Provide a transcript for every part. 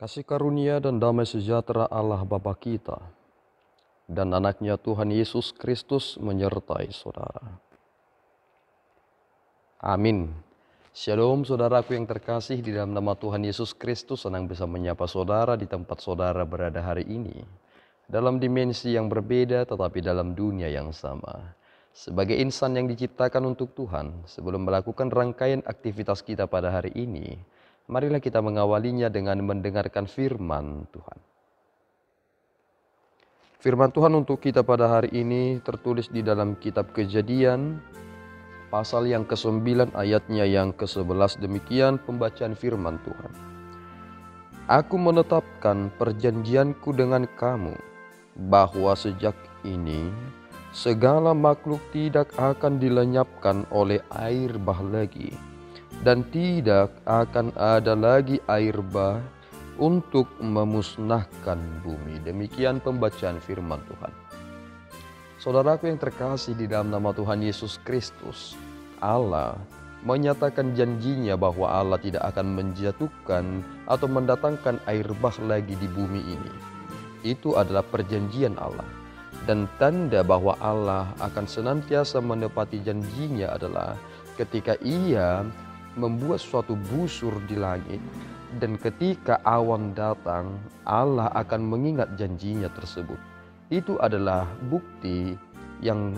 Kasih karunia dan damai sejahtera Allah Bapa kita dan anaknya Tuhan Yesus Kristus menyertai saudara. Amin. Shalom saudaraku yang terkasih, di dalam nama Tuhan Yesus Kristus senang bisa menyapa saudara di tempat saudara berada hari ini. Dalam dimensi yang berbeda tetapi dalam dunia yang sama. Sebagai insan yang diciptakan untuk Tuhan, sebelum melakukan rangkaian aktivitas kita pada hari ini, marilah kita mengawalinya dengan mendengarkan firman Tuhan. Firman Tuhan untuk kita pada hari ini tertulis di dalam kitab Kejadian, pasal yang ke-9 ayatnya yang ke-11. Demikian pembacaan firman Tuhan. Aku menetapkan perjanjianku dengan kamu, bahwa sejak ini segala makhluk tidak akan dilenyapkan oleh air bah lagi, dan tidak akan ada lagi air bah untuk memusnahkan bumi. Demikian pembacaan firman Tuhan. Saudaraku yang terkasih, di dalam nama Tuhan Yesus Kristus, Allah menyatakan janjinya bahwa Allah tidak akan menjatuhkan atau mendatangkan air bah lagi di bumi ini. Itu adalah perjanjian Allah. Dan tanda bahwa Allah akan senantiasa menepati janjinya adalah ketika Ia membuat suatu busur di langit, dan ketika awan datang, Allah akan mengingat janjinya tersebut. Itu adalah bukti yang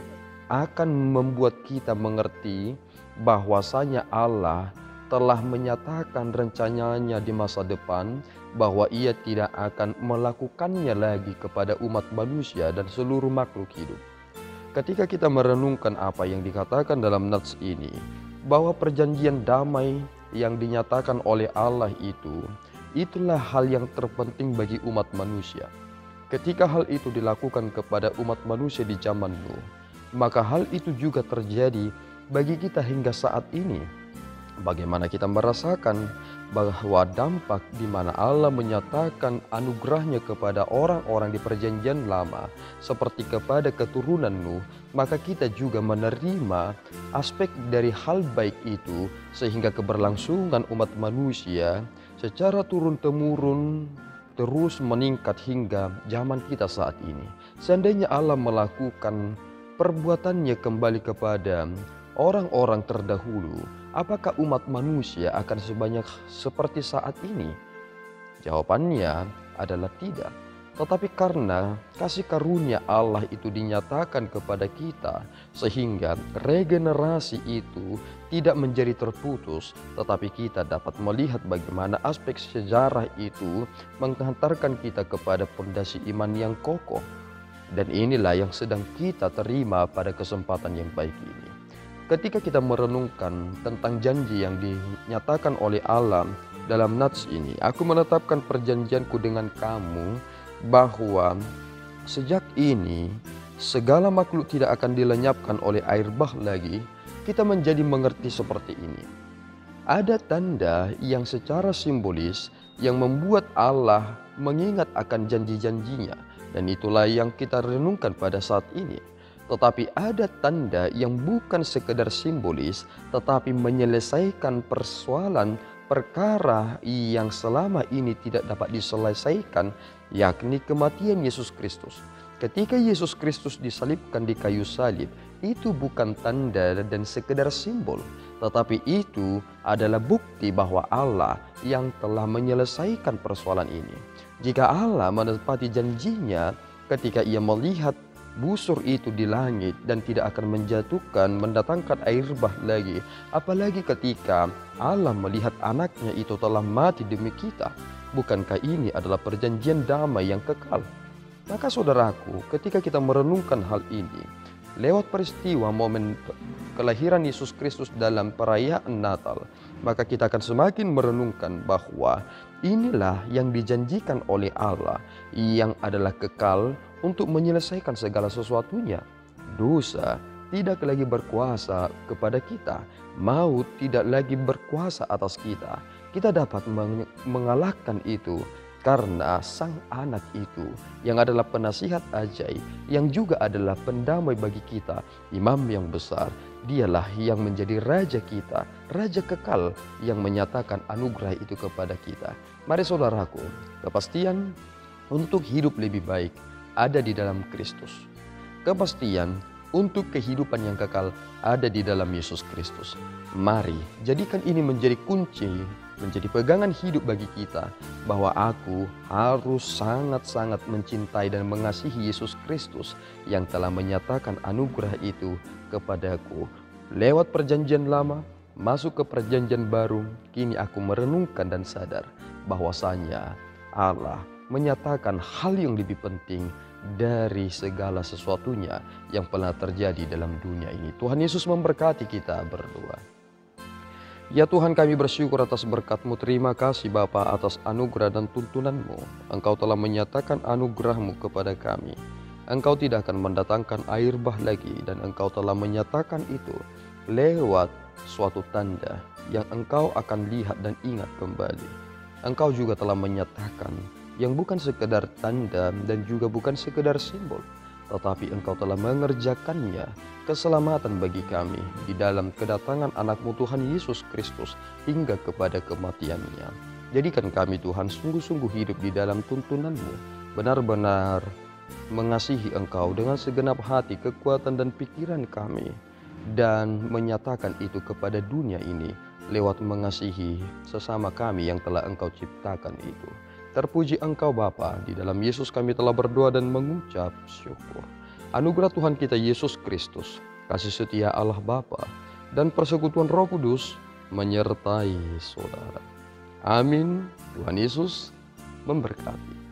akan membuat kita mengerti bahwasanya Allah telah menyatakan rencananya di masa depan bahwa Ia tidak akan melakukannya lagi kepada umat manusia dan seluruh makhluk hidup. Ketika kita merenungkan apa yang dikatakan dalam nats ini, bahwa perjanjian damai yang dinyatakan oleh Allah itulah hal yang terpenting bagi umat manusia. Ketika hal itu dilakukan kepada umat manusia di zaman Nuh, maka hal itu juga terjadi bagi kita hingga saat ini. Bagaimana kita merasakan bahwa dampak di mana Allah menyatakan anugerahnya kepada orang-orang di perjanjian lama seperti kepada keturunan Nuh, maka kita juga menerima aspek dari hal baik itu, sehingga keberlangsungan umat manusia secara turun-temurun terus meningkat hingga zaman kita saat ini. Seandainya Allah melakukan perbuatannya kembali kepada orang-orang terdahulu, apakah umat manusia akan sebanyak seperti saat ini? Jawabannya adalah tidak. Tetapi karena kasih karunia Allah itu dinyatakan kepada kita, sehingga regenerasi itu tidak menjadi terputus, tetapi kita dapat melihat bagaimana aspek sejarah itu menghantarkan kita kepada pondasi iman yang kokoh. Dan inilah yang sedang kita terima pada kesempatan yang baik ini. Ketika kita merenungkan tentang janji yang dinyatakan oleh Allah dalam nats ini, aku menetapkan perjanjianku dengan kamu, bahwa sejak ini segala makhluk tidak akan dilenyapkan oleh air bah lagi. Kita menjadi mengerti seperti ini. Ada tanda yang secara simbolis yang membuat Allah mengingat akan janji-janjinya, dan itulah yang kita renungkan pada saat ini. Tetapi ada tanda yang bukan sekedar simbolis, tetapi menyelesaikan persoalan perkara yang selama ini tidak dapat diselesaikan, yakni kematian Yesus Kristus. Ketika Yesus Kristus disalibkan di kayu salib, itu bukan tanda dan sekedar simbol, tetapi itu adalah bukti bahwa Allah yang telah menyelesaikan persoalan ini. Jika Allah menepati janjinya ketika Ia melihat busur itu di langit dan tidak akan mendatangkan air bah lagi, apalagi ketika Allah melihat anaknya itu telah mati demi kita. Bukankah ini adalah perjanjian damai yang kekal? Maka saudaraku, ketika kita merenungkan hal ini lewat peristiwa momen kelahiran Yesus Kristus dalam perayaan Natal, maka kita akan semakin merenungkan bahwa inilah yang dijanjikan oleh Allah yang adalah kekal untuk menyelesaikan segala sesuatunya. Dosa tidak lagi berkuasa kepada kita, maut tidak lagi berkuasa atas kita. Kita dapat mengalahkan itu karena Sang Anak itu yang adalah penasihat ajaib, yang juga adalah pendamai bagi kita, Imam yang besar, Dialah yang menjadi Raja kita, Raja kekal yang menyatakan anugerah itu kepada kita. Mari saudaraku, kepastian untuk hidup lebih baik ada di dalam Kristus. Kepastian untuk kehidupan yang kekal ada di dalam Yesus Kristus. Mari jadikan ini menjadi kunci, menjadi pegangan hidup bagi kita, bahwa aku harus sangat-sangat mencintai dan mengasihi Yesus Kristus yang telah menyatakan anugerah itu kepadaku. Lewat perjanjian lama, masuk ke perjanjian baru, kini aku merenungkan dan sadar bahwasanya Allah menyatakan hal yang lebih penting dari segala sesuatunya yang pernah terjadi dalam dunia ini. Tuhan Yesus memberkati kita berdua. Ya Tuhan, kami bersyukur atas berkat-Mu. Terima kasih Bapa atas anugerah dan tuntunan-Mu. Engkau telah menyatakan anugerah-Mu kepada kami. Engkau tidak akan mendatangkan air bah lagi, dan Engkau telah menyatakan itu lewat suatu tanda yang Engkau akan lihat dan ingat kembali. Engkau juga telah menyatakan yang bukan sekedar tanda dan juga bukan sekedar simbol, tetapi Engkau telah mengerjakannya keselamatan bagi kami di dalam kedatangan anak-Mu Tuhan Yesus Kristus hingga kepada kematiannya. Jadikan kami Tuhan sungguh-sungguh hidup di dalam tuntunan-Mu, benar-benar mengasihi Engkau dengan segenap hati, kekuatan dan pikiran kami, dan menyatakan itu kepada dunia ini lewat mengasihi sesama kami yang telah Engkau ciptakan itu. Terpuji Engkau Bapa, di dalam Yesus kami telah berdoa dan mengucap syukur. Anugerah Tuhan kita Yesus Kristus, kasih setia Allah Bapa, dan persekutuan Roh Kudus menyertai saudara. Amin. Tuhan Yesus memberkati.